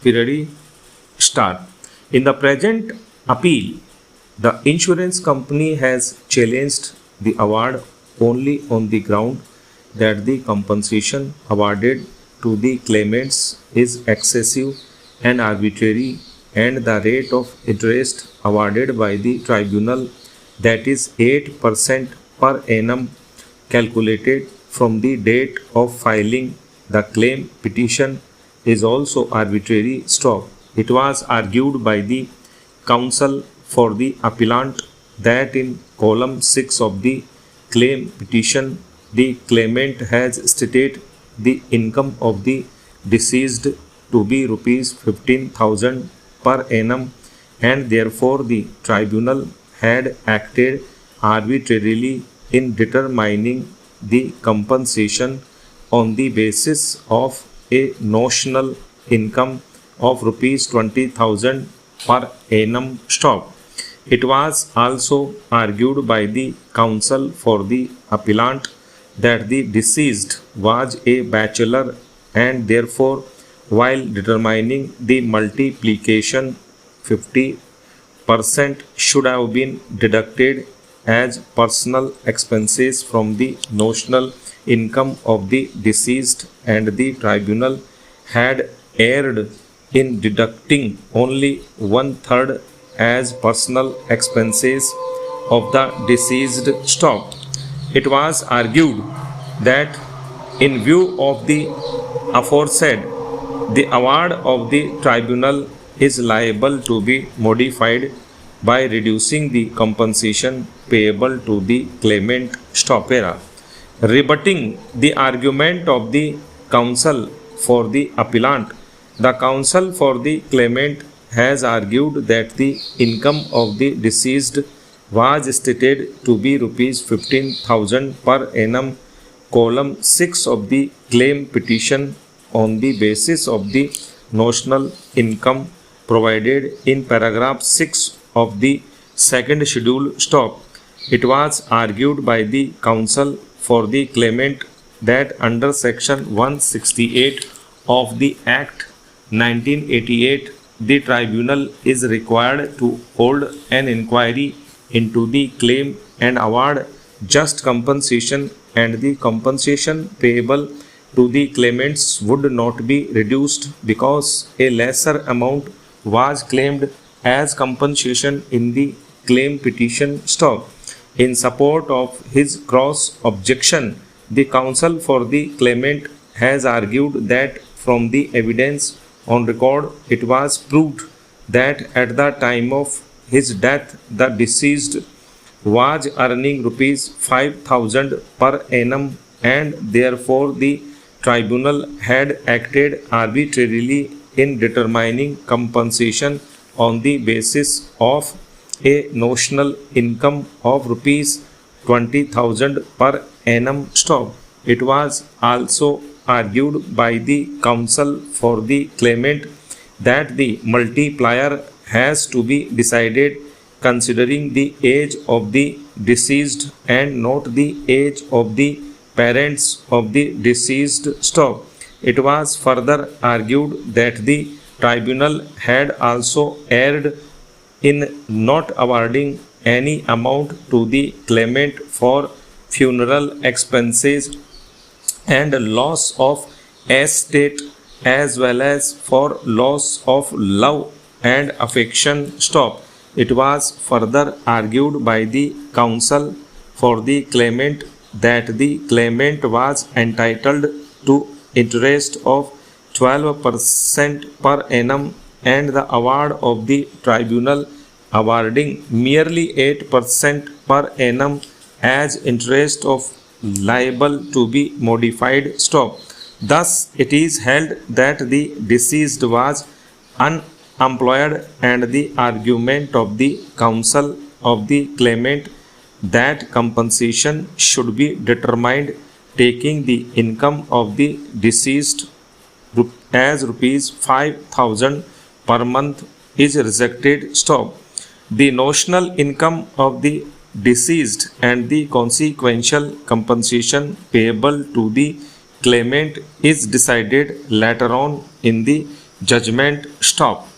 Ready? Start. In the present appeal, the insurance company has challenged the award only on the ground that the compensation awarded to the claimants is excessive and arbitrary, and the rate of interest awarded by the tribunal, that is 8% per annum, calculated from the date of filing the claim petition, is also arbitrary. Stop. It was argued by the counsel for the appellant that in column 6 of the claim petition, the claimant has stated the income of the deceased to be rupees 15,000 per annum, and therefore the tribunal had acted arbitrarily in determining the compensation on the basis of a notional income of rupees 20,000 per annum. Stop. It was also argued by the counsel for the appellant that the deceased was a bachelor, and therefore while determining the multiplication, 50% should have been deducted as personal expenses from the notional income of the deceased, and the tribunal had erred in deducting only one third as personal expenses of the deceased. Stop. It was argued that in view of the aforesaid, the award of the tribunal is liable to be modified by reducing the compensation payable to the claimant. Stop. Rebutting the argument of the counsel for the appellant, the counsel for the claimant has argued that the income of the deceased was stated to be rupees 15,000 per annum, column 6 of the claim petition, on the basis of the notional income provided in paragraph 6 of the second schedule. Stop. It was argued by the counsel for the claimant that under section 168 of the Act 1988, the tribunal is required to hold an inquiry into the claim and award just compensation, and the compensation payable to the claimants would not be reduced because a lesser amount was claimed as compensation in the claim petition. Stop. In support of his cross objection, the counsel for the claimant has argued that from the evidence on record, it was proved that at the time of his death, the deceased was earning rupees 5,000 per annum, and therefore the tribunal had acted arbitrarily in determining compensation on the basis of a notional income of rupees 20,000 per annum. Stop. It was also argued by the counsel for the claimant that the multiplier has to be decided considering the age of the deceased and not the age of the parents of the deceased. Stop. It was further argued that the tribunal had also erred in not awarding any amount to the claimant for funeral expenses and loss of estate, as well as for loss of love and affection. Stop. It was further argued by the counsel for the claimant that the claimant was entitled to interest of 12% per annum, and the award of the tribunal awarding merely 8% per annum as interest of liable to be modified. Stop. Thus, it is held that the deceased was unemployed, and the argument of the counsel of the claimant that compensation should be determined taking the income of the deceased as rupees 5,000 per month is rejected. Stop. The notional income of the deceased and the consequential compensation payable to the claimant is decided later on in the Judgment stop.